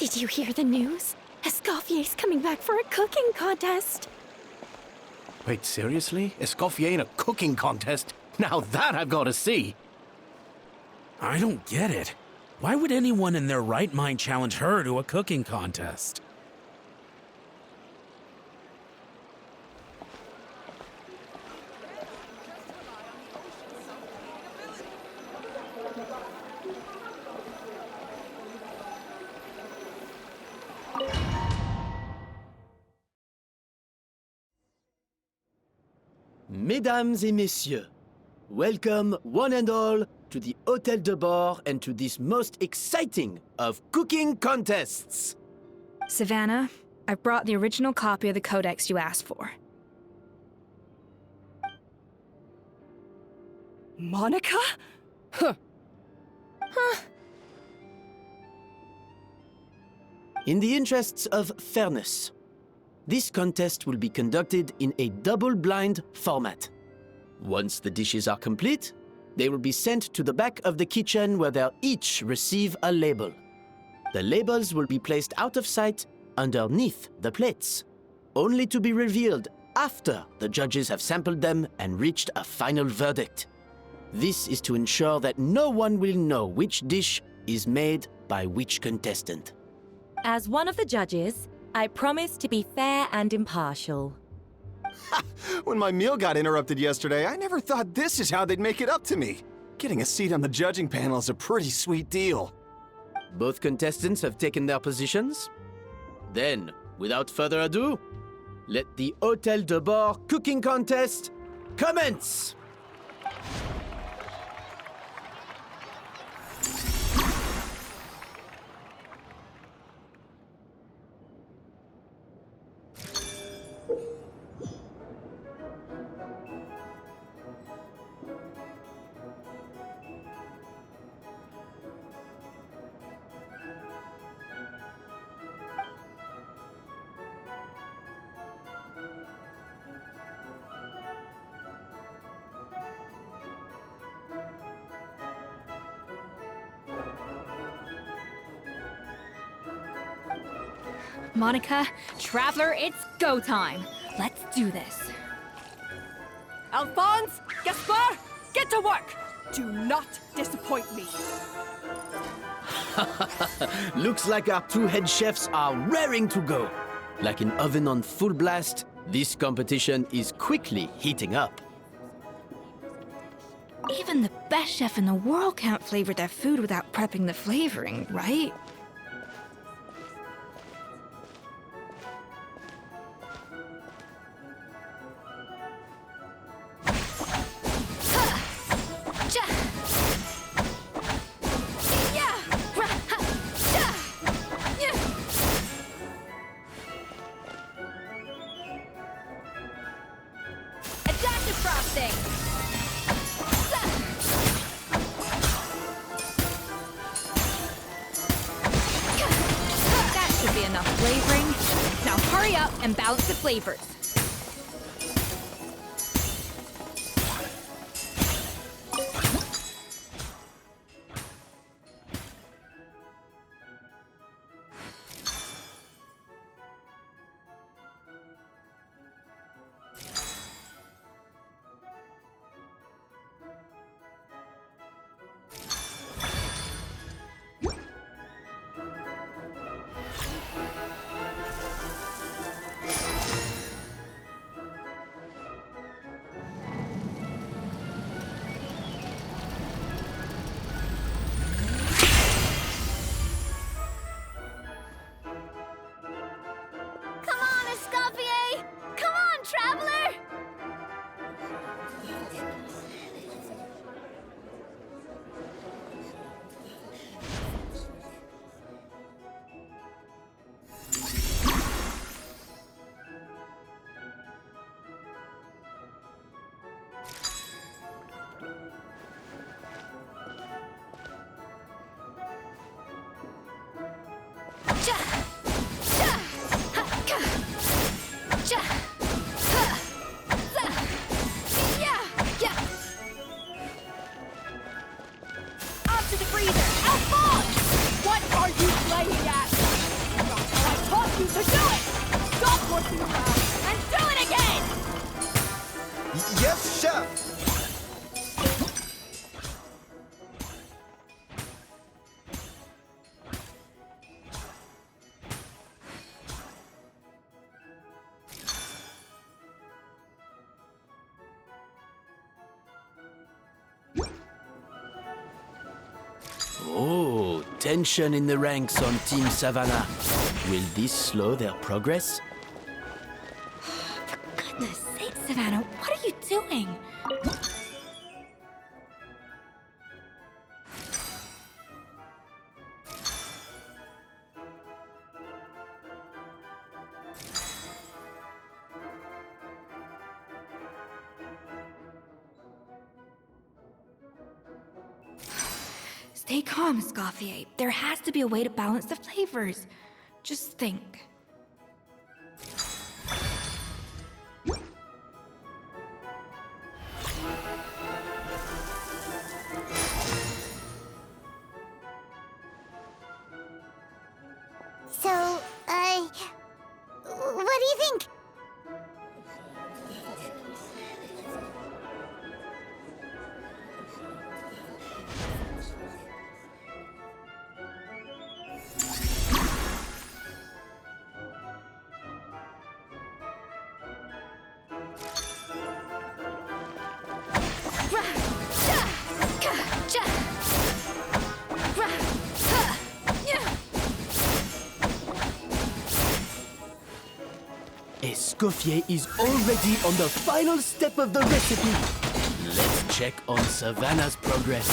Did you hear the news? Escoffier's coming back for a cooking contest. Wait, seriously? Escoffier in a cooking contest? Now that I've got to see! I don't get it. Why would anyone in their right mind challenge her to a cooking contest? Mesdames et messieurs, welcome one and all to the Hôtel de Bord and to this most exciting of cooking contests. Savannah, I brought the original copy of the codex you asked for. Monica? Huh. In the interests of fairness, this contest will be conducted in a double-blind format. Once the dishes are complete, they will be sent to the back of the kitchen where they'll each receive a label. The labels will be placed out of sight underneath the plates, only to be revealed after the judges have sampled them and reached a final verdict. This is to ensure that no one will know which dish is made by which contestant. As one of the judges, I promise to be fair and impartial. When my meal got interrupted yesterday, I never thought this is how they'd make it up to me. Getting a seat on the judging panel is a pretty sweet deal. Both contestants have taken their positions. Then, without further ado, let the Hôtel de Bord cooking contest commence! Monica, Traveler, it's go time. Let's do this. Alphonse! Gaspar! Get to work! Do not disappoint me. Looks like our two head chefs are raring to go. Like an oven on full blast, this competition is quickly heating up. Even the best chef in the world can't flavor their food without prepping the flavoring, right? Adaptive frosting! That should be enough flavoring. Now hurry up and balance the flavors. Up to the freezer! Alphonse! What are you playing at? you to do it! Stop horsing around and do it again! Yes, chef! Oh, tension in the ranks on Team Savannah. Will this slow their progress? Goodness sake, Savannah, what are you doing? Stay calm, Scoffier. There has to be a way to balance the flavors. Just think. So, what do you think? Escoffier is already on the final step of the recipe. Let's check on Savannah's progress.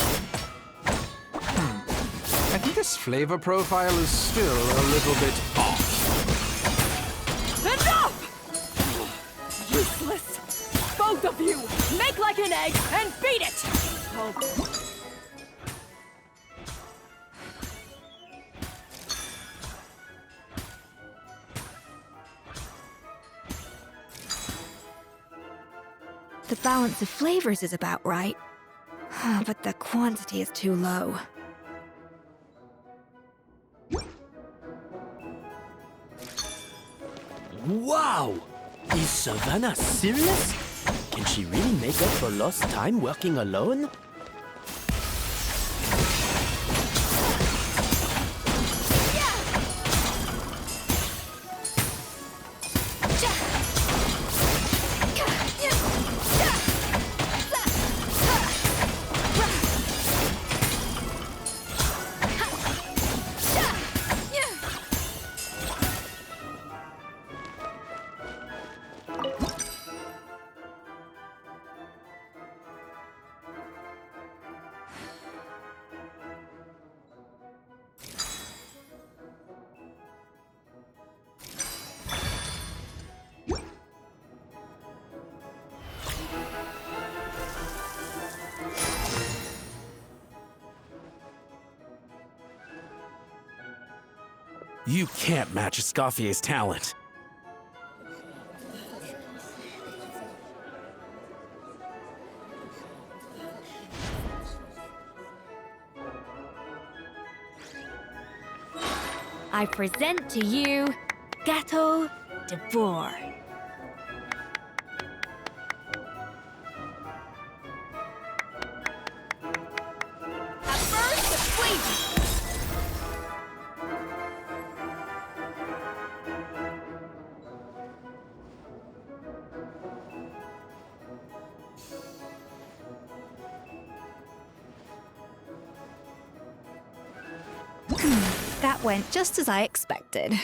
I think this flavor profile is still a little bit off. Enough! Useless! Both of you! Make like an egg and beat it! Oh. The balance of flavors is about right. But the quantity is too low. Wow! Is Savannah serious? Can she really make up for lost time working alone? You can't match Escoffier's talent. I present to you Gâteau de Bourg. At first, the flavor! That went just as I expected.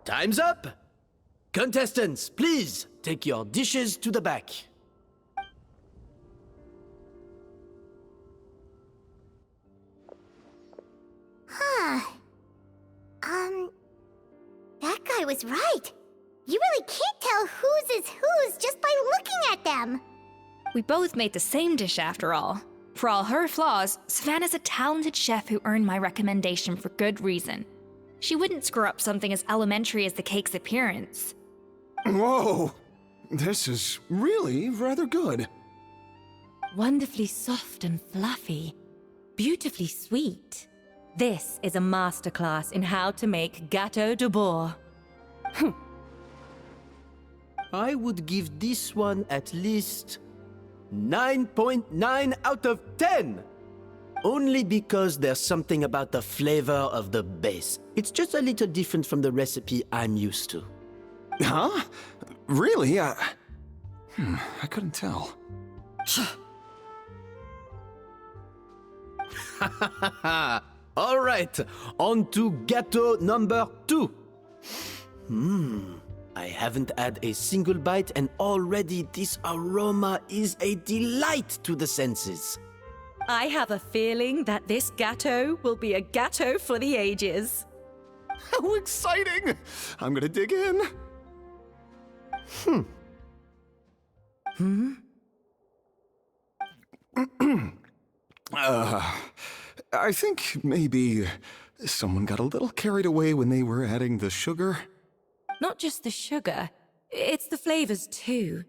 Time's up! Contestants, please take your dishes to the back. That guy was right. You really can't tell whose is whose just by looking at them. We both made the same dish after all. For all her flaws, Savannah's a talented chef who earned my recommendation for good reason. She wouldn't screw up something as elementary as the cake's appearance. Whoa! This is really rather good. Wonderfully soft and fluffy. Beautifully sweet. This is a masterclass in how to make gâteau de bois. I would give this one at least 9.9 out of 10. Only because there's something about the flavor of the base. It's just a little different from the recipe I'm used to. Huh? Really? I couldn't tell. All right, on to gâteau number 2. I haven't had a single bite and already this aroma is a delight to the senses. I have a feeling that this gâteau will be a gâteau for the ages. How exciting! I'm gonna dig in. I think maybe someone got a little carried away when they were adding the sugar. Not just the sugar, it's the flavors too.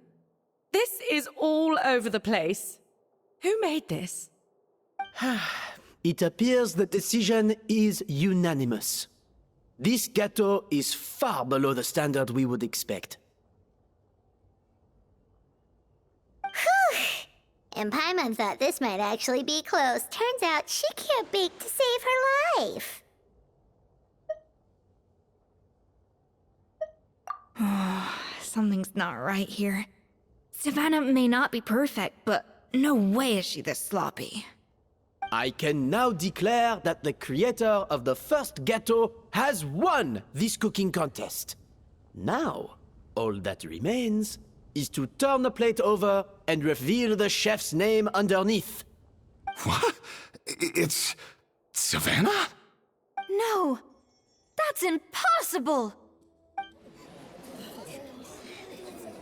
This is all over the place. Who made this? It appears the decision is unanimous. This gâteau is far below the standard we would expect. And Paimon thought this might actually be close. Turns out she can't bake to save her life. Something's not right here. Savannah may not be perfect, but no way is she this sloppy. I can now declare that the creator of the first gâteau has won this cooking contest. Now, all that remains is to turn the plate over and reveal the chef's name underneath. What? It's Savannah? No! That's impossible!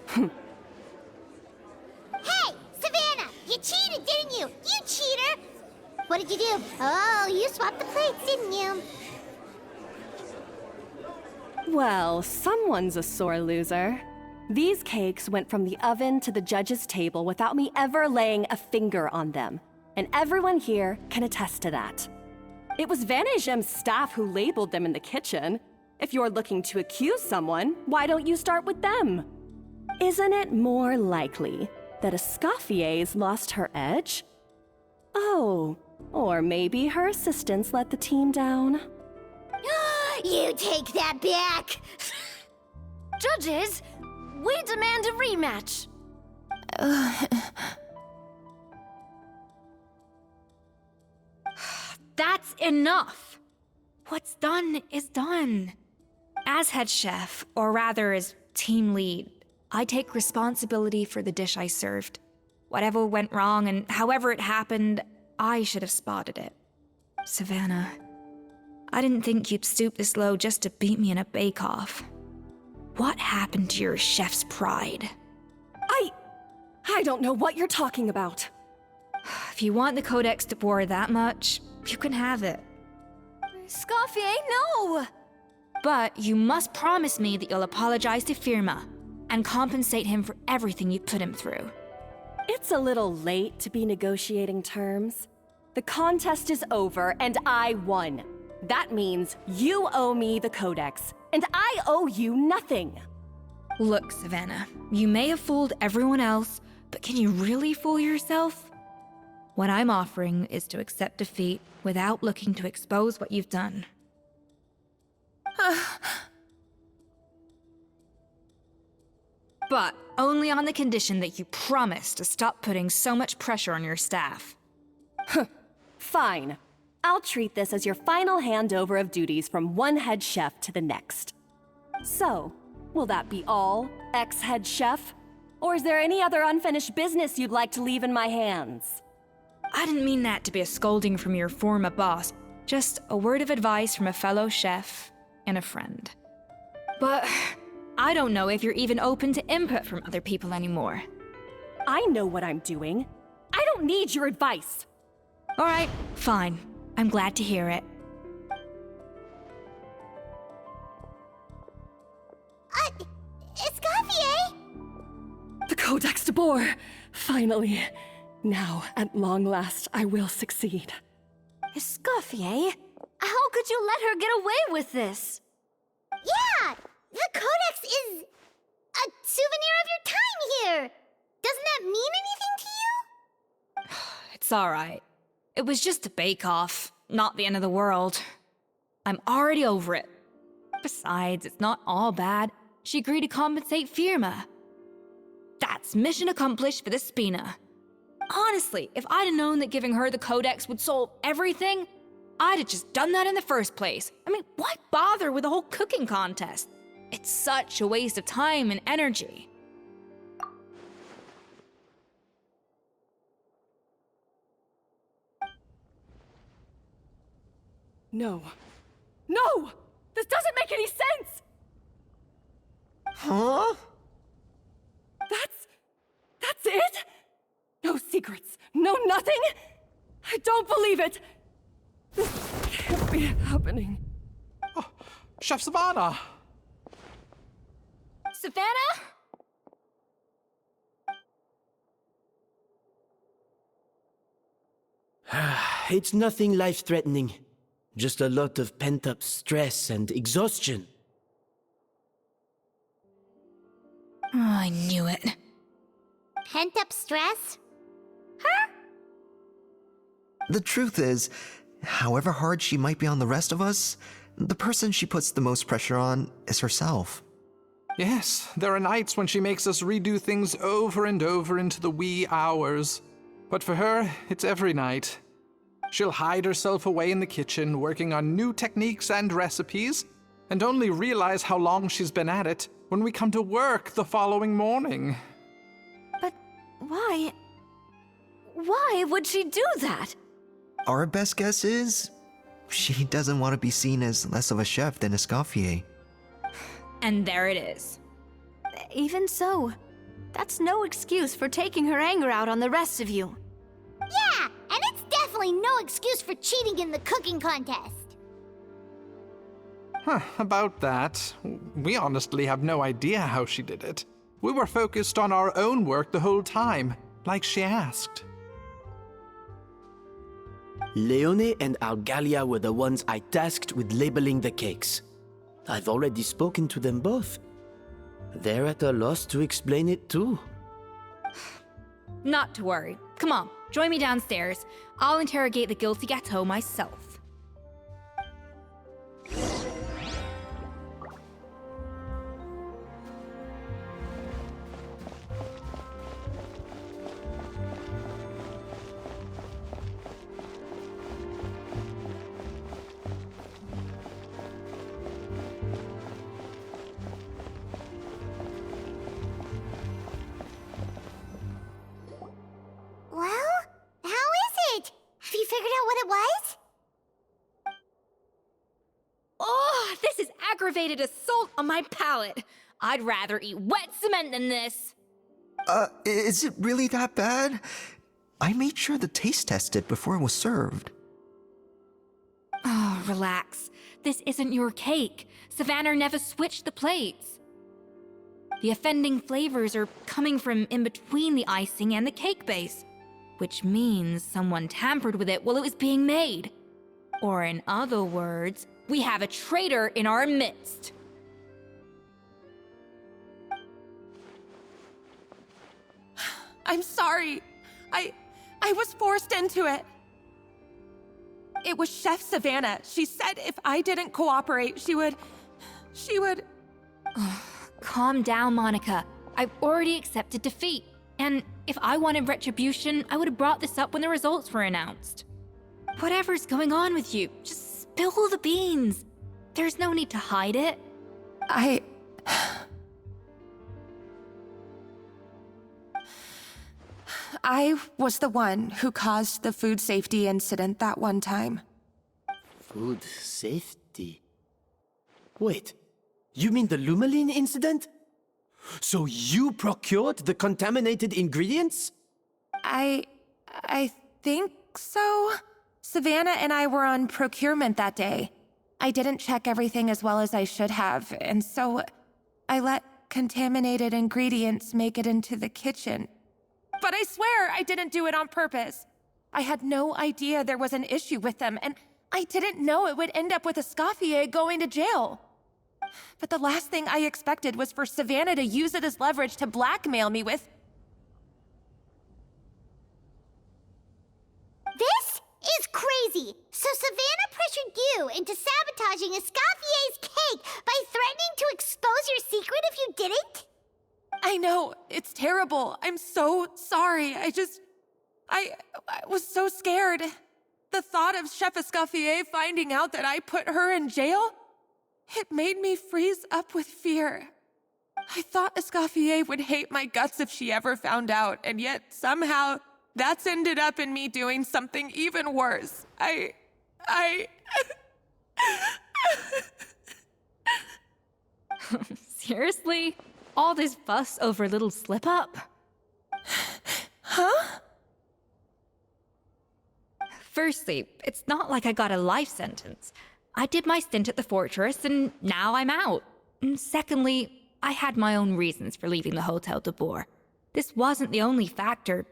Hey, Savannah! You cheated, didn't you? You cheater! What did you do? Oh, you swapped the plates, didn't you? Well, someone's a sore loser. These cakes went from the oven to the judge's table without me ever laying a finger on them. And everyone here can attest to that. It was Van Gem's staff who labeled them in the kitchen. If you're looking to accuse someone, why don't you start with them? Isn't it more likely that Escoffier's lost her edge? Oh, or maybe her assistants let the team down. You take that back! Judges, we demand a rematch! That's enough! What's done is done. As head chef, or rather as team lead, I take responsibility for the dish I served. Whatever went wrong and however it happened, I should have spotted it. Savannah, I didn't think you'd stoop this low just to beat me in a bake-off. What happened to your chef's pride? I don't know what you're talking about. If you want the Codex de Bois that much, you can have it. Scoffier, no! But you must promise me that you'll apologize to Firma and compensate him for everything you put him through. It's a little late to be negotiating terms. The contest is over and I won. That means you owe me the Codex, and I owe you nothing. Look, Savannah, you may have fooled everyone else, but can you really fool yourself? What I'm offering is to accept defeat without looking to expose what you've done. But only on the condition that you promise to stop putting so much pressure on your staff. Fine. I'll treat this as your final handover of duties from one head chef to the next. So, will that be all, ex-head chef? Or is there any other unfinished business you'd like to leave in my hands? I didn't mean that to be a scolding from your former boss, just a word of advice from a fellow chef and a friend. But I don't know if you're even open to input from other people anymore. I know what I'm doing. I don't need your advice. All right, fine. I'm glad to hear it. Dabor! Finally. Now, at long last, I will succeed. Escoffier? How could you let her get away with this? Yeah! The Codex is a souvenir of your time here! Doesn't that mean anything to you? It's alright. It was just a bake-off, not the end of the world. I'm already over it. Besides, it's not all bad. She agreed to compensate Firma. That's mission accomplished for the Spina. Honestly, if I'd have known that giving her the Codex would solve everything, I'd have just done that in the first place. I mean, why bother with the whole cooking contest? It's such a waste of time and energy. No. No! This doesn't make any sense! Huh? That's it? No secrets, no nothing? I don't believe it! This can't be happening. Chef Savannah! Savannah? It's nothing life-threatening. Just a lot of pent-up stress and exhaustion. Oh, I knew it. Pent-up stress? The truth is, however hard she might be on the rest of us, the person she puts the most pressure on is herself. Yes, there are nights when she makes us redo things over and over into the wee hours. But for her, it's every night. She'll hide herself away in the kitchen, working on new techniques and recipes, and only realize how long she's been at it when we come to work the following morning. But why? Why would she do that? Our best guess is, she doesn't want to be seen as less of a chef than Escoffier. And there it is. Even so, that's no excuse for taking her anger out on the rest of you. Yeah, and it's definitely no excuse for cheating in the cooking contest. About that, we honestly have no idea how she did it. We were focused on our own work the whole time, like she asked. Leone and Algalia were the ones I tasked with labeling the cakes. I've already spoken to them both. They're at a loss to explain it too. Not to worry. Come on, join me downstairs. I'll interrogate the guilty gâteau myself. Well, how is it? Have you figured out what it was? Oh, this is aggravated assault on my palate. I'd rather eat wet cement than this. Is it really that bad? I made sure to taste test it before it was served. Oh, relax. This isn't your cake. Savannah never switched the plates. The offending flavors are coming from in between the icing and the cake base, which means someone tampered with it while it was being made. Or in other words, we have a traitor in our midst. I'm sorry. I was forced into it. It was Chef Savannah. She said if I didn't cooperate, she would... Calm down, Monica. I've already accepted defeat. And if I wanted retribution, I would have brought this up when the results were announced. Whatever's going on with you, just spill the beans. There's no need to hide it. I was the one who caused the food safety incident that one time. Food safety? Wait, you mean the Lumaline incident? So you procured the contaminated ingredients? I think so. Savannah and I were on procurement that day. I didn't check everything as well as I should have, and so I let contaminated ingredients make it into the kitchen. But I swear I didn't do it on purpose. I had no idea there was an issue with them, and I didn't know it would end up with Escoffier going to jail. But the last thing I expected was for Savannah to use it as leverage to blackmail me with... This is crazy! So Savannah pressured you into sabotaging Escoffier's cake by threatening to expose your secret if you didn't? I know, it's terrible. I'm so sorry. I was so scared. The thought of Chef Escoffier finding out that I put her in jail, it made me freeze up with fear. I thought Escoffier would hate my guts if she ever found out, and yet somehow that's ended up in me doing something even worse. Seriously? All this fuss over a little slip-up? Huh? Firstly, it's not like I got a life sentence. I did my stint at the fortress, and now I'm out. And secondly, I had my own reasons for leaving the Hotel de Boer. This wasn't the only factor.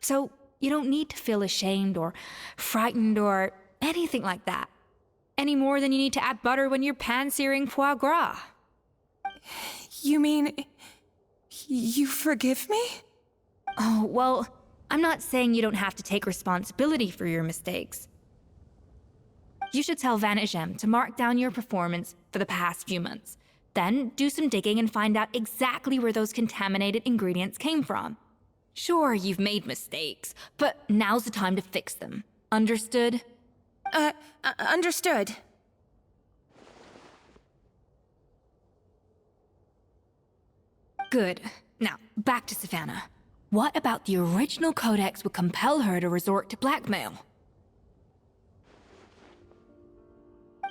So, you don't need to feel ashamed or frightened or anything like that. Any more than you need to add butter when you're pan-searing foie gras. You mean... you forgive me? Oh, well, I'm not saying you don't have to take responsibility for your mistakes. You should tell Vanagem to mark down your performance for the past few months. Then do some digging and find out exactly where those contaminated ingredients came from. Sure, you've made mistakes, but now's the time to fix them. Understood? Understood. Good. Now, back to Savannah. What about the original codex would compel her to resort to blackmail?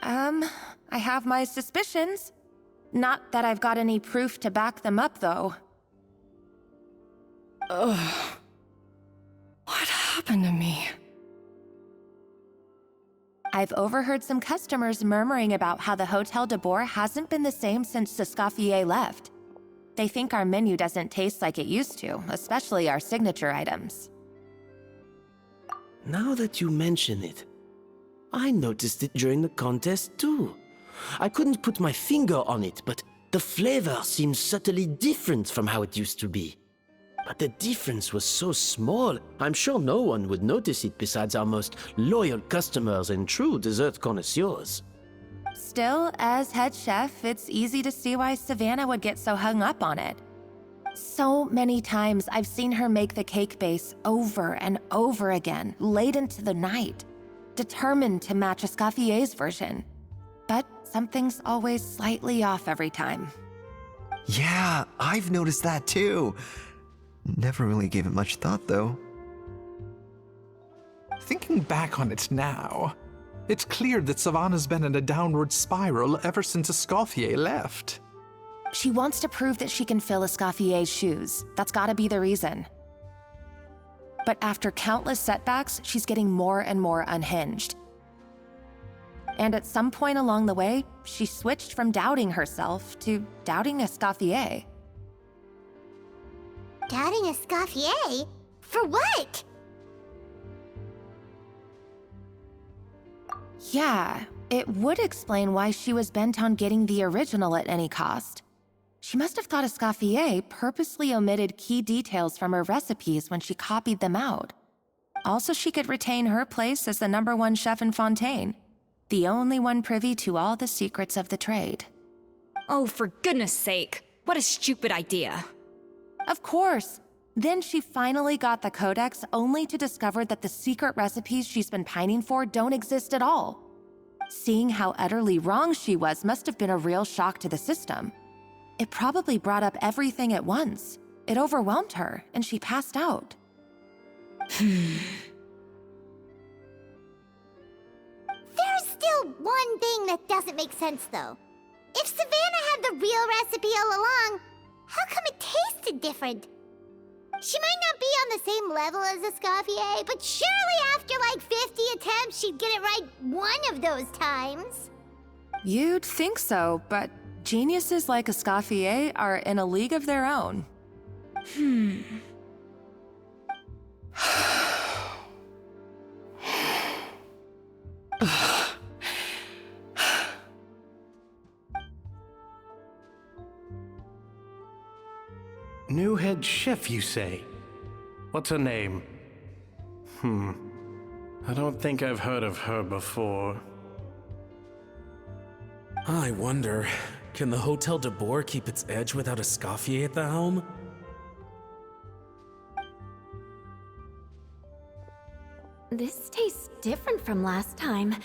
I have my suspicions. Not that I've got any proof to back them up, though. Ugh. What happened to me? I've overheard some customers murmuring about how the Hotel de Boer hasn't been the same since Escoffier left. They think our menu doesn't taste like it used to, especially our signature items. Now that you mention it, I noticed it during the contest too. I couldn't put my finger on it, but the flavor seems subtly different from how it used to be. But the difference was so small, I'm sure no one would notice it besides our most loyal customers and true dessert connoisseurs. Still, as head chef, it's easy to see why Savannah would get so hung up on it. So many times I've seen her make the cake base over and over again, late into the night, determined to match Escoffier's version. But something's always slightly off every time. Yeah, I've noticed that too. Never really gave it much thought, though. Thinking back on it now, it's clear that Savannah's been in a downward spiral ever since Escoffier left. She wants to prove that she can fill Escoffier's shoes. That's gotta be the reason. But after countless setbacks, she's getting more and more unhinged. And at some point along the way, she switched from doubting herself to doubting Escoffier. Doubting Escoffier? For what? Yeah, it would explain why she was bent on getting the original at any cost. She must have thought Escoffier purposely omitted key details from her recipes when she copied them out. Also, she could retain her place as the #1 chef in Fontaine, the only one privy to all the secrets of the trade. Oh, for goodness sake, what a stupid idea. Of course. Then she finally got the codex only to discover that the secret recipes she's been pining for don't exist at all. Seeing how utterly wrong she was must have been a real shock to the system. It probably brought up everything at once. It overwhelmed her, and she passed out. There's still one thing that doesn't make sense, though. If Savannah had the real recipe all along, how come it tasted different? She might not be on the same level as Escoffier, but surely after like 50 attempts, she'd get it right one of those times. You'd think so, but geniuses like Escoffier are in a league of their own. New head chef, you say? What's her name? I don't think I've heard of her before. I wonder, can the Hotel de Boer keep its edge without Escoffier at the helm? This tastes different from last time.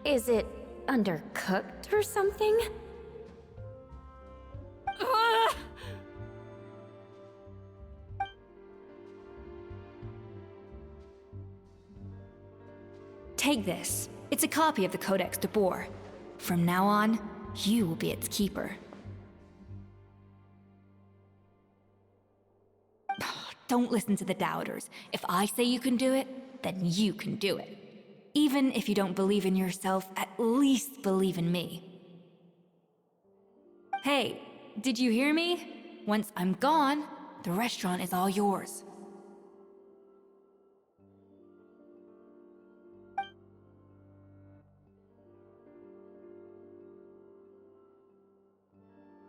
Is it undercooked or something? Ugh! Take this. It's a copy of the Codex de Boer. From now on, you will be its keeper. Don't listen to the doubters. If I say you can do it, then you can do it. Even if you don't believe in yourself, at least believe in me. Hey, did you hear me? Once I'm gone, the restaurant is all yours.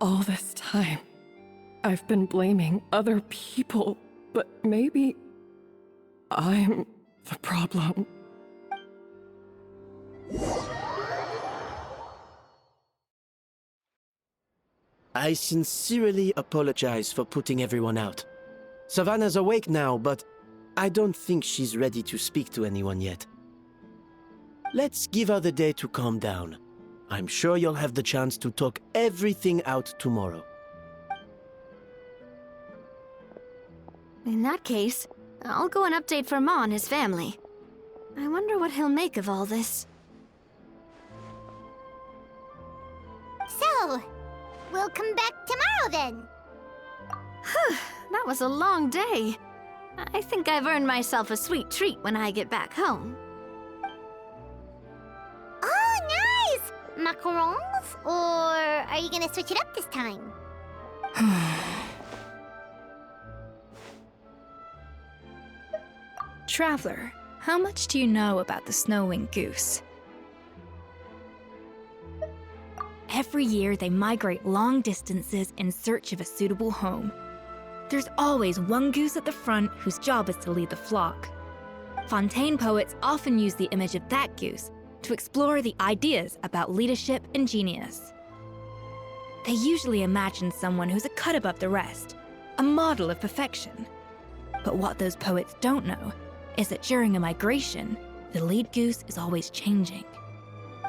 All this time, I've been blaming other people, but maybe I'm the problem. I sincerely apologize for putting everyone out. Savannah's awake now, but I don't think she's ready to speak to anyone yet. Let's give her the day to calm down. I'm sure you'll have the chance to talk everything out tomorrow. In that case, I'll go and update Verma on his family. I wonder what he'll make of all this. So, we'll come back tomorrow then. That was a long day. I think I've earned myself a sweet treat when I get back home. Oh, nice! Macarons? Or are you gonna switch it up this time? Traveler, how much do you know about the snow-winged goose? Every year, they migrate long distances in search of a suitable home. There's always one goose at the front whose job is to lead the flock. Fontaine poets often use the image of that goose to explore the ideas about leadership and genius. They usually imagine someone who's a cut above the rest, a model of perfection. But what those poets don't know is that during a migration, the lead goose is always changing.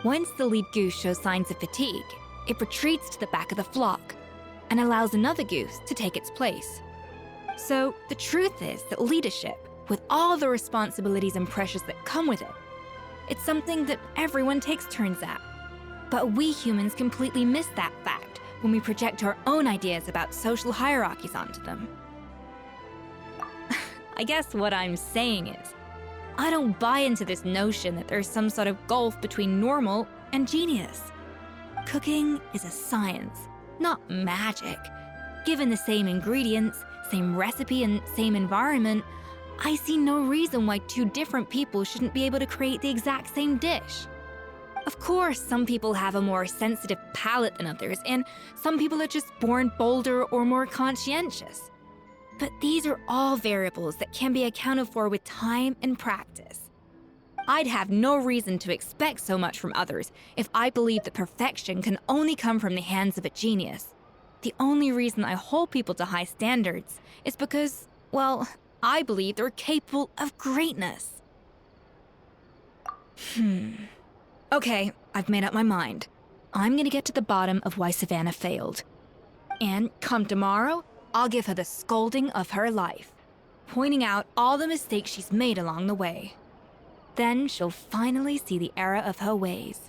Once the lead goose shows signs of fatigue, it retreats to the back of the flock and allows another goose to take its place. So the truth is that leadership, with all the responsibilities and pressures that come with it, it's something that everyone takes turns at. But we humans completely miss that fact when we project our own ideas about social hierarchies onto them. I guess what I'm saying is, I don't buy into this notion that there's some sort of gulf between normal and genius. Cooking is a science, not magic. Given the same ingredients, same recipe, and same environment, I see no reason why two different people shouldn't be able to create the exact same dish. Of course, some people have a more sensitive palate than others, and some people are just born bolder or more conscientious. But these are all variables that can be accounted for with time and practice. I'd have no reason to expect so much from others if I believed that perfection can only come from the hands of a genius. The only reason I hold people to high standards is because, well, I believe they're capable of greatness. Okay, I've made up my mind. I'm gonna get to the bottom of why Savannah failed. And come tomorrow, I'll give her the scolding of her life, pointing out all the mistakes she's made along the way. Then she'll finally see the error of her ways.